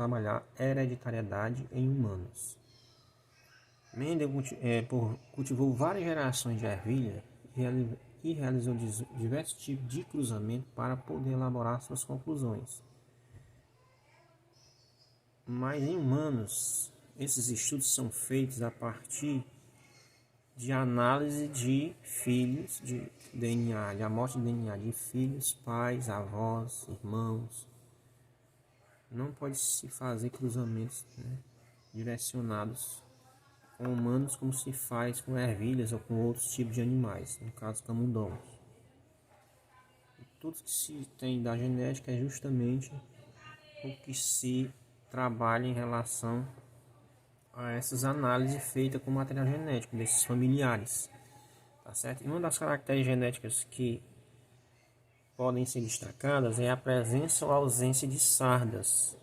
trabalhar hereditariedade em humanos. Mendel cultivou várias gerações de ervilha e realizou diversos tipos de cruzamento para poder elaborar suas conclusões. Mas em humanos, esses estudos são feitos a partir de análise de filhos, de DNA, de amostra de DNA de filhos, pais, avós, irmãos. Não pode se fazer cruzamentos, direcionados com humanos como se faz com ervilhas ou com outros tipos de animais, no caso camundongos. Tudo que se tem da genética é justamente o que se trabalha em relação a essas análises feitas com material genético desses familiares, tá certo? E uma das características genéticas que podem ser destacadas é a presença ou ausência de sardas.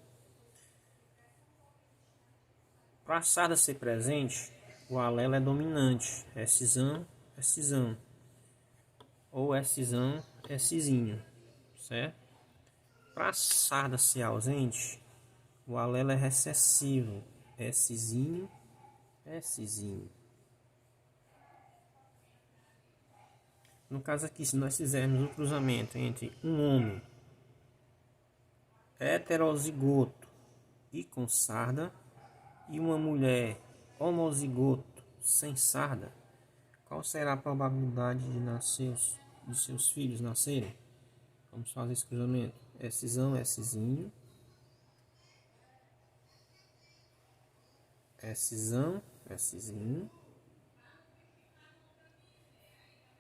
Para a sarda ser presente, o alelo é dominante, é cisão, ou é cisão, é cisinho, certo? Para a sarda ser ausente, o alelo é recessivo, é cisinho, é cisinho. No caso aqui, se nós fizermos o cruzamento entre um homem heterozigoto e com sarda e uma mulher homozigoto sem sarda, qual será a probabilidade de seus filhos nascerem? Vamos fazer esse cruzamento. É cisão, é cisinho. É cisão, é cisinho.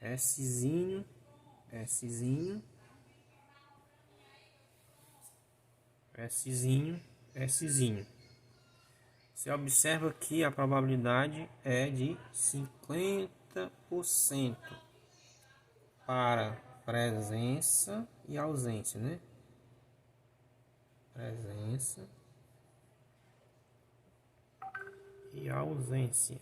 É cisinho, é cisinho. É cisinho, é cisinho. Você observa que a probabilidade é de 50% para presença e ausência, né? Presença e ausência.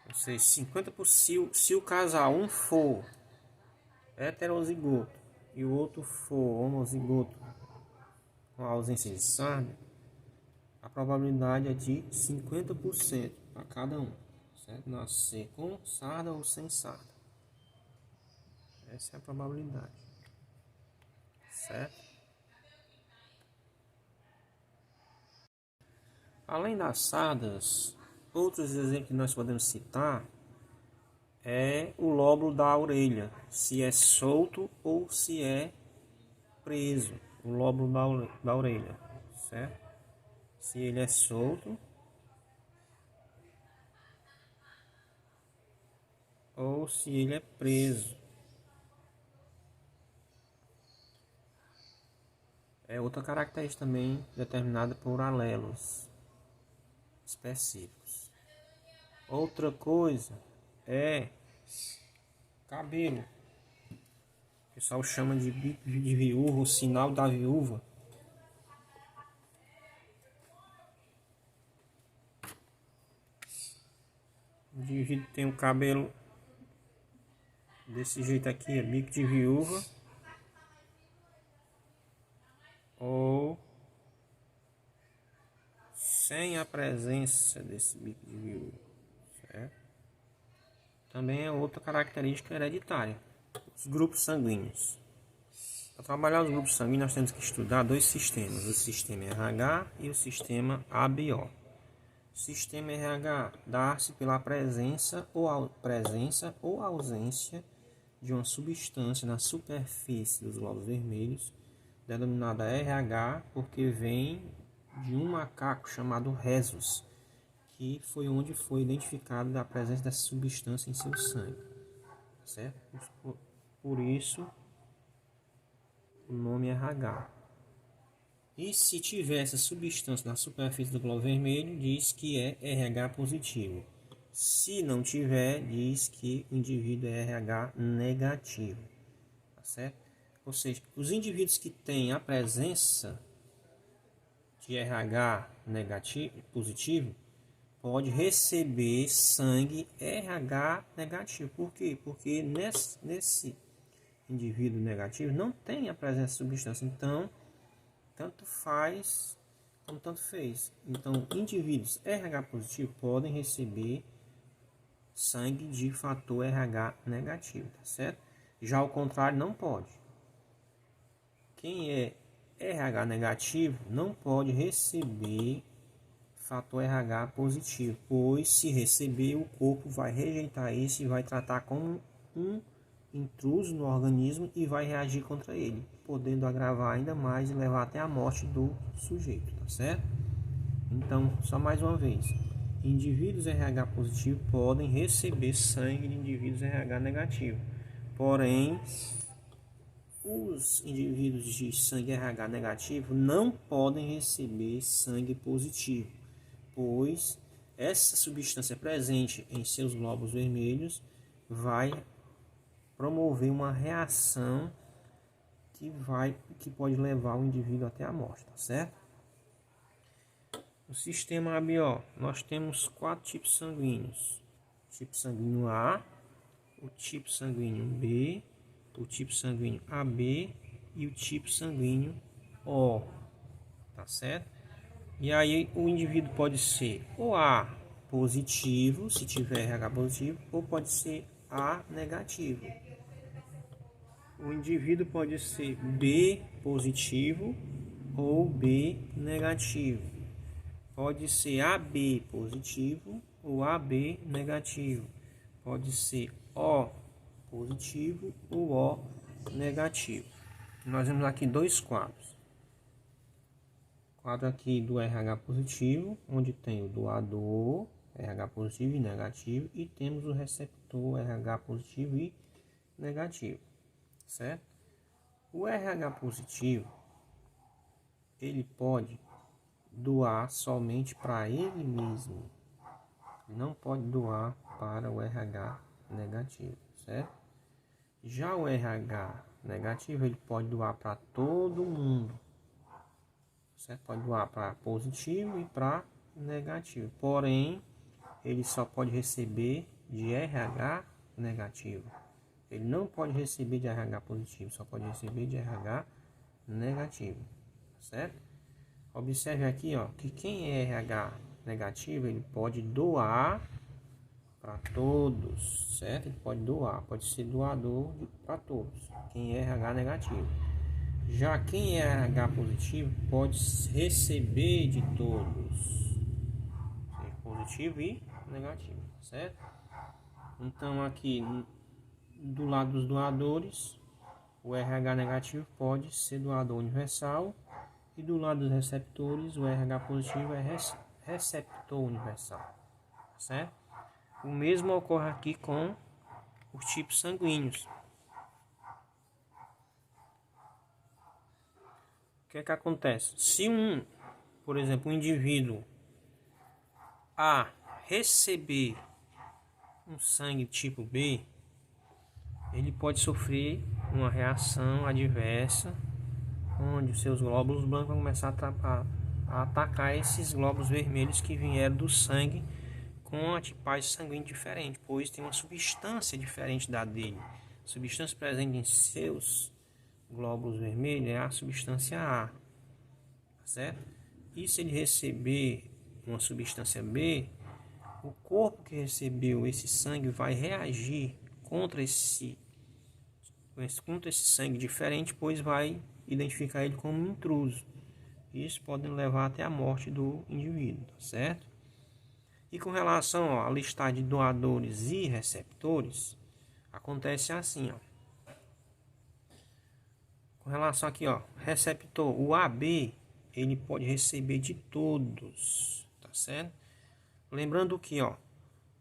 Ou seja, 50%, se o casal um for heterozigoto e o outro for homozigoto com a ausência de sarda, a probabilidade é de 50% para cada um, certo? Nascer com sarda ou sem sarda. Essa é a probabilidade, certo? Além das sardas, outros exemplos que nós podemos citar é o lóbulo da orelha, se é solto ou se é preso, o lóbulo da orelha, certo? Se ele é solto ou se ele é preso. É outra característica também determinada por alelos específicos. Outra coisa é cabelo. O pessoal chama de bico de viúva, o sinal da viúva. O indivíduo tem o cabelo desse jeito aqui, é bico de viúva. Ou sem a presença desse bico de viúva, certo? Também é outra característica hereditária. Os grupos sanguíneos. Para trabalhar os grupos sanguíneos, nós temos que estudar dois sistemas: o sistema RH e o sistema ABO. O sistema RH dá-se pela presença ou ausência de uma substância na superfície dos glóbulos vermelhos, denominada RH, porque vem de um macaco chamado Rhesus, que foi onde foi identificada a presença dessa substância em seu sangue, certo? Por isso o nome é RH. E se tiver essa substância na superfície do glóbulo vermelho, diz que é RH positivo. Se não tiver, diz que o indivíduo é RH negativo, tá certo? Ou seja, os indivíduos que têm a presença de RH negativo, positivo, pode receber sangue RH negativo. Por quê? Porque nesse indivíduo negativo não tem a presença de substância. Então, tanto faz como tanto fez. Então, indivíduos RH positivo podem receber sangue de fator RH negativo, tá certo? Já o contrário não pode. Quem é RH negativo não pode receber fator RH positivo, pois se receber, o corpo vai rejeitar isso e vai tratar como um intruso no organismo e vai reagir contra ele, podendo agravar ainda mais e levar até a morte do sujeito, tá certo? Então, só mais uma vez, indivíduos RH positivo podem receber sangue de indivíduos RH negativo, porém, os indivíduos de sangue RH negativo não podem receber sangue positivo, pois essa substância presente em seus glóbulos vermelhos vai promover uma reação que pode levar o indivíduo até a morte, tá certo? No sistema ABO, nós temos 4 tipos sanguíneos: o tipo sanguíneo A, o tipo sanguíneo B, o tipo sanguíneo AB e o tipo sanguíneo O, tá certo? E aí o indivíduo pode ser ou A positivo, se tiver RH positivo, ou pode ser A negativo. O indivíduo pode ser B positivo ou B negativo. Pode ser AB positivo ou AB negativo. Pode ser O positivo ou O negativo. Nós vemos aqui 2 quadros. Quadro aqui do RH positivo, onde tem o doador, RH positivo e negativo, e temos o receptor, RH positivo e negativo, certo? O RH positivo, ele pode doar somente para ele mesmo, não pode doar para o RH negativo, certo? Já o RH negativo, ele pode doar para todo mundo, certo? Pode doar para positivo e para negativo, porém, ele só pode receber de RH negativo. Ele não pode receber de RH positivo, só pode receber de RH negativo, certo? Observe aqui, ó, que quem é RH negativo, ele pode doar para todos, certo? Ele pode doar, pode ser doador para todos, quem é RH negativo. Já quem é RH positivo pode receber de todos, positivo e negativo, certo? Então aqui do lado dos doadores, o RH negativo pode ser doador universal, e do lado dos receptores, o RH positivo é receptor universal, certo? O mesmo ocorre aqui com os tipos sanguíneos. O que é que acontece? Se por exemplo, um indivíduo A receber um sangue tipo B, ele pode sofrer uma reação adversa, onde os seus glóbulos brancos vão começar a atacar esses glóbulos vermelhos que vieram do sangue com a tipagem sanguínea diferente, pois tem uma substância diferente da dele. A substância presente em seus glóbulos vermelhos é a substância A, certo? E se ele receber uma substância B, o corpo que recebeu esse sangue vai reagir contra esse sangue diferente, pois vai identificar ele como um intruso. Isso pode levar até a morte do indivíduo, tá certo? E com relação à listagem de doadores e receptores, acontece assim, ó. Com relação aqui, ó, receptor, o AB, ele pode receber de todos, tá certo? Lembrando que, ó,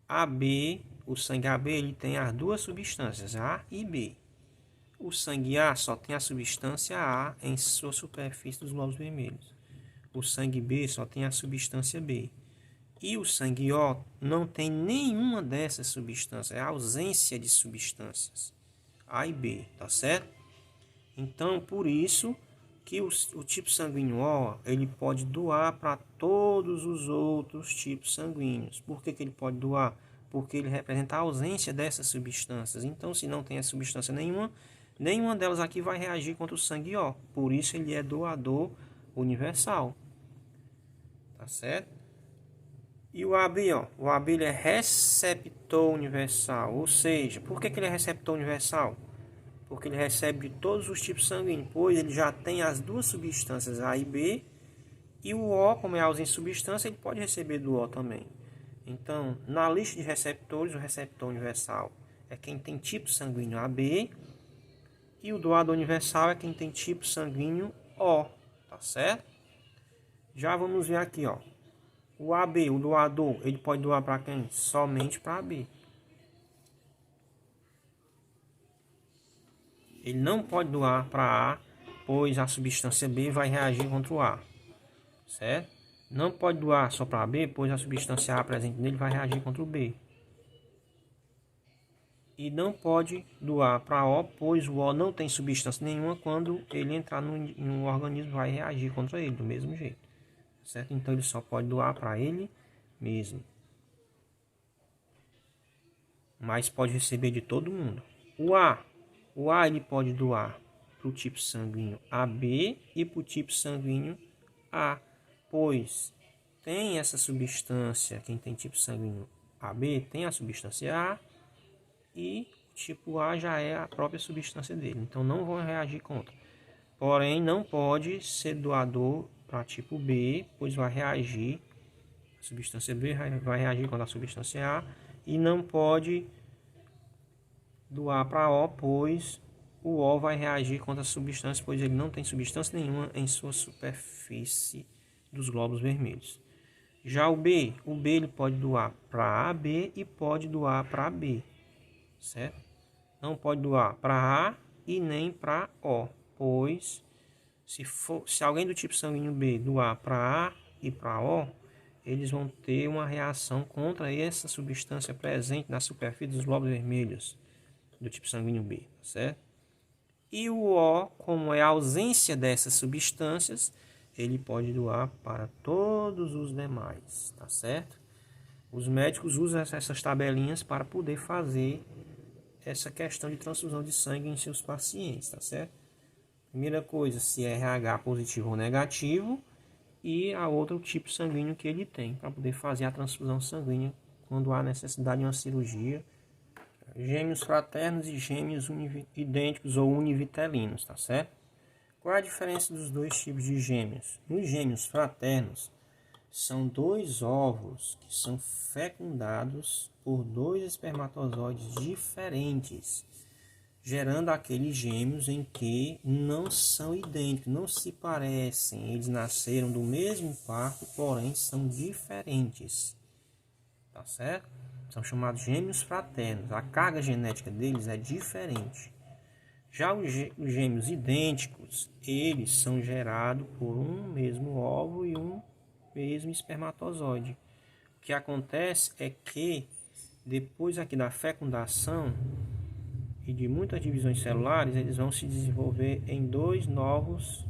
AB, o sangue AB, ele tem as duas substâncias, A e B. O sangue A só tem a substância A em sua superfície dos glóbulos vermelhos. O sangue B só tem a substância B. E o sangue O não tem nenhuma dessas substâncias, é a ausência de substâncias A e B, tá certo? Então, por isso que o tipo sanguíneo O, ele pode doar para todos os outros tipos sanguíneos. Por que ele pode doar? Porque ele representa a ausência dessas substâncias. Então, se não tem a substância nenhuma, Nenhuma delas aqui vai reagir contra o sangue O. Por isso ele é doador universal. Tá certo? E o AB, ó, o AB ele é receptor universal. Ou seja, por que ele é receptor universal? Porque ele recebe de todos os tipos sanguíneos, pois ele já tem as duas substâncias A e B. E o O, como é ausência de substância, ele pode receber do O também. Então, na lista de receptores, o receptor universal é quem tem tipo sanguíneo AB. E o doador universal é quem tem tipo sanguíneo O. Tá certo? Já vamos ver aqui, ó. O AB, o doador, ele pode doar para quem? Somente para AB. Ele não pode doar para A, pois a substância B vai reagir contra o A. Certo? Não pode doar só para B, pois a substância A presente nele vai reagir contra o B. E não pode doar para O, pois o O não tem substância nenhuma. Quando ele entrar no organismo, vai reagir contra ele do mesmo jeito. Certo? Então ele só pode doar para ele mesmo. Mas pode receber de todo mundo. O A ele pode doar para o tipo sanguíneo AB e para o tipo sanguíneo A, pois tem essa substância, quem tem tipo sanguíneo AB tem a substância A e o tipo A já é a própria substância dele, então não vão reagir contra. Porém, não pode ser doador para tipo B, pois vai reagir, a substância B vai reagir contra a substância A, e não pode doar para O, pois o O vai reagir contra a substância, pois ele não tem substância nenhuma em sua superfície dos glóbulos vermelhos. Já o B ele pode doar para AB e pode doar para B, certo? Não pode doar para A e nem para O, pois se alguém do tipo sanguíneo B doar para A e para O, eles vão ter uma reação contra essa substância presente na superfície dos glóbulos vermelhos do tipo sanguíneo B, certo? E o O, como é a ausência dessas substâncias, ele pode doar para todos os demais, tá certo? Os médicos usam essas tabelinhas para poder fazer essa questão de transfusão de sangue em seus pacientes, tá certo? Primeira coisa, se é RH positivo ou negativo, e a outra o tipo sanguíneo que ele tem, para poder fazer a transfusão sanguínea quando há necessidade de uma cirurgia. Gêmeos fraternos e gêmeos idênticos ou univitelinos, tá certo? Qual é a diferença dos dois tipos de gêmeos? Nos gêmeos fraternos, são dois óvulos que são fecundados por dois espermatozoides diferentes, gerando aqueles gêmeos em que não são idênticos, não se parecem. Eles nasceram do mesmo parto, porém são diferentes, tá certo? São chamados gêmeos fraternos. A carga genética deles é diferente. Já os gêmeos idênticos, eles são gerados por um mesmo óvulo e um mesmo espermatozoide. O que acontece é que depois aqui da fecundação e de muitas divisões celulares, eles vão se desenvolver em dois novos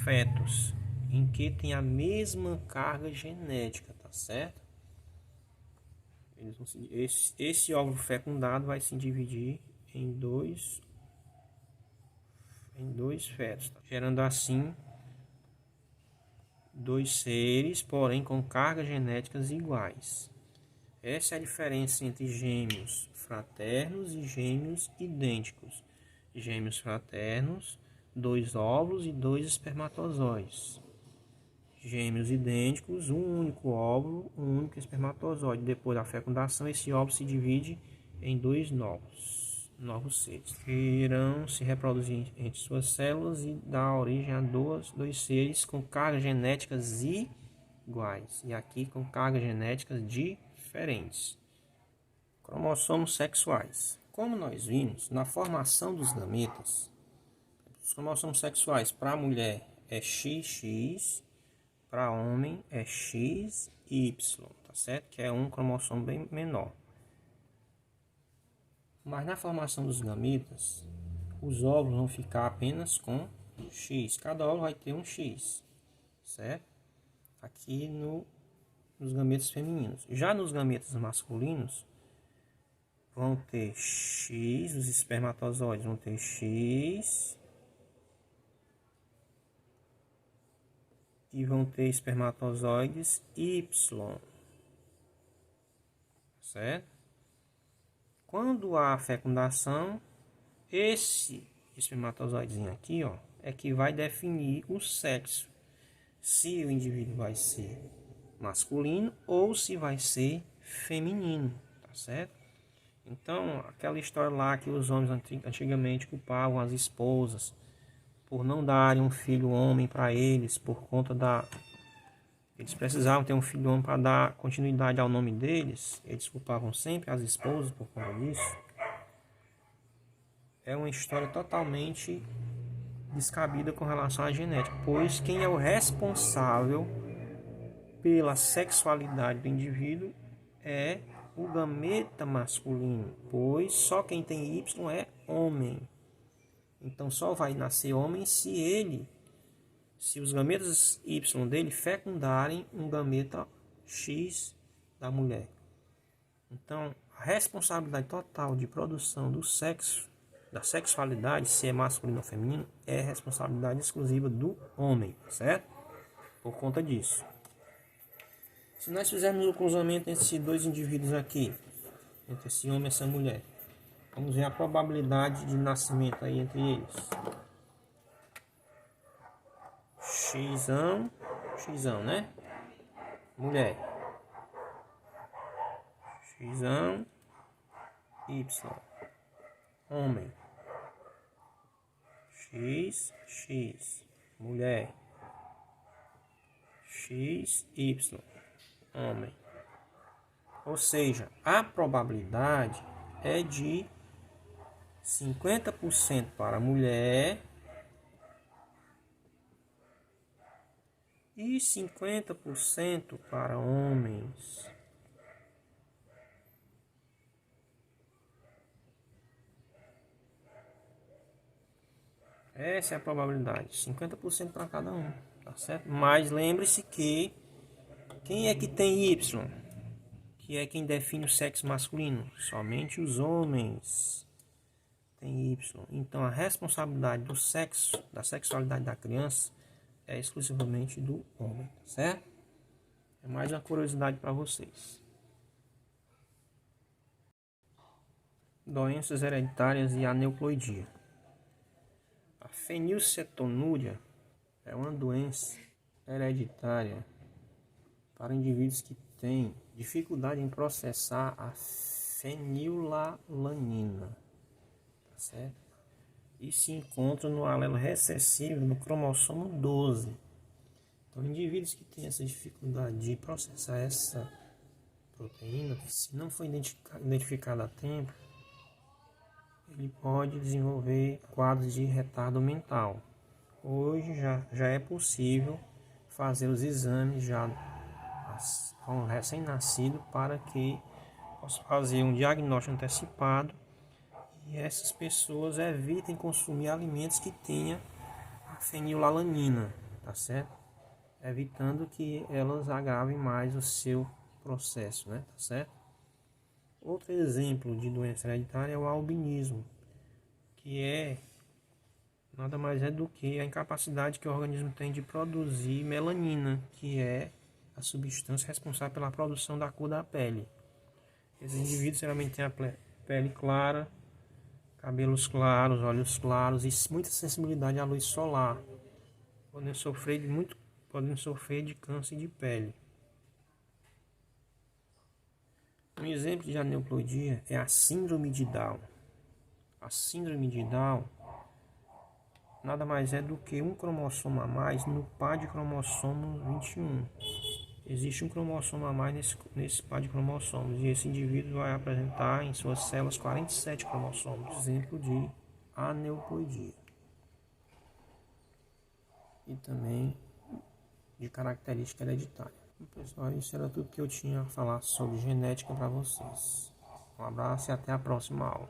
fetos, em que tem a mesma carga genética, tá certo? Esse óvulo fecundado vai se dividir em dois fetos, tá? Gerando assim dois seres, porém com cargas genéticas iguais. Essa é a diferença entre gêmeos fraternos e gêmeos idênticos. Gêmeos fraternos, dois óvulos e dois espermatozoides. Gêmeos idênticos, um único óvulo, um único espermatozoide. Depois da fecundação, esse óvulo se divide em dois novos seres, que irão se reproduzir entre suas células e dar origem a dois seres com cargas genéticas iguais, e aqui com cargas genéticas diferentes. Cromossomos sexuais. Como nós vimos, na formação dos gametas, os cromossomos sexuais para a mulher é XX, para homem é XY, tá certo? Que é um cromossomo bem menor. Mas na formação dos gametas, os óvulos vão ficar apenas com X. Cada óvulo vai ter um X, certo? Aqui nos gametas femininos. Já nos gametas masculinos, vão ter X, os espermatozoides vão ter X e vão ter espermatozoides Y, certo? Quando há fecundação, esse espermatozoidezinho aqui, ó, é que vai definir o sexo, se o indivíduo vai ser masculino ou se vai ser feminino, tá certo? Então, aquela história lá que os homens antigamente culpavam as esposas por não darem um filho homem para eles, por conta da... Eles precisavam ter um filho homem para dar continuidade ao nome deles, eles culpavam sempre as esposas por conta disso. É uma história totalmente descabida com relação à genética, pois quem é o responsável pela sexualidade do indivíduo é o gameta masculino, pois só quem tem Y é homem. Então só vai nascer homem se os gametas Y dele fecundarem um gameta X da mulher. Então a responsabilidade total de produção do sexo, da sexualidade, se é masculino ou feminino, é responsabilidade exclusiva do homem, certo? Por conta disso. Se nós fizermos o cruzamento entre esses dois indivíduos aqui, entre esse homem e essa mulher, vamos ver a probabilidade de nascimento aí entre eles. Xão, né? Mulher. Xão, Y. Homem. X. Mulher. XY. Homem. Ou seja, a probabilidade é de 50% para a mulher e 50% para homens. Essa é a probabilidade, 50% para cada um, tá certo? Mas lembre-se que quem é que tem Y? Que é quem define o sexo masculino? Somente os homens têm Y. Então a responsabilidade do sexo, da sexualidade da criança, é exclusivamente do homem, tá certo? É mais uma curiosidade para vocês. Doenças hereditárias e aneuploidia. A fenilcetonúria é uma doença hereditária para indivíduos que têm dificuldade em processar a fenilalanina, tá certo? E se encontra no alelo recessivo do cromossomo 12. Então, indivíduos que têm essa dificuldade de processar essa proteína, se não for identificada a tempo, ele pode desenvolver quadros de retardo mental. Hoje já é possível fazer os exames já ao recém-nascido para que possa fazer um diagnóstico antecipado e essas pessoas evitem consumir alimentos que tenham a fenilalanina, tá certo? Evitando que elas agravem mais o seu processo, né? Tá certo? Outro exemplo de doença hereditária é o albinismo, que nada mais é do que a incapacidade que o organismo tem de produzir melanina, que é a substância responsável pela produção da cor da pele. Esses indivíduos geralmente têm a pele clara, cabelos claros, olhos claros e muita sensibilidade à luz solar, podem sofrer de câncer de pele. Um exemplo de aneuploidia é a síndrome de Down. A síndrome de Down nada mais é do que um cromossomo a mais no par de cromossomo 21. Existe um cromossomo a mais nesse par de cromossomos e esse indivíduo vai apresentar em suas células 47 cromossomos. Exemplo de aneuploidia. E também de característica hereditária. Pessoal, isso era tudo que eu tinha a falar sobre genética para vocês. Um abraço e até a próxima aula.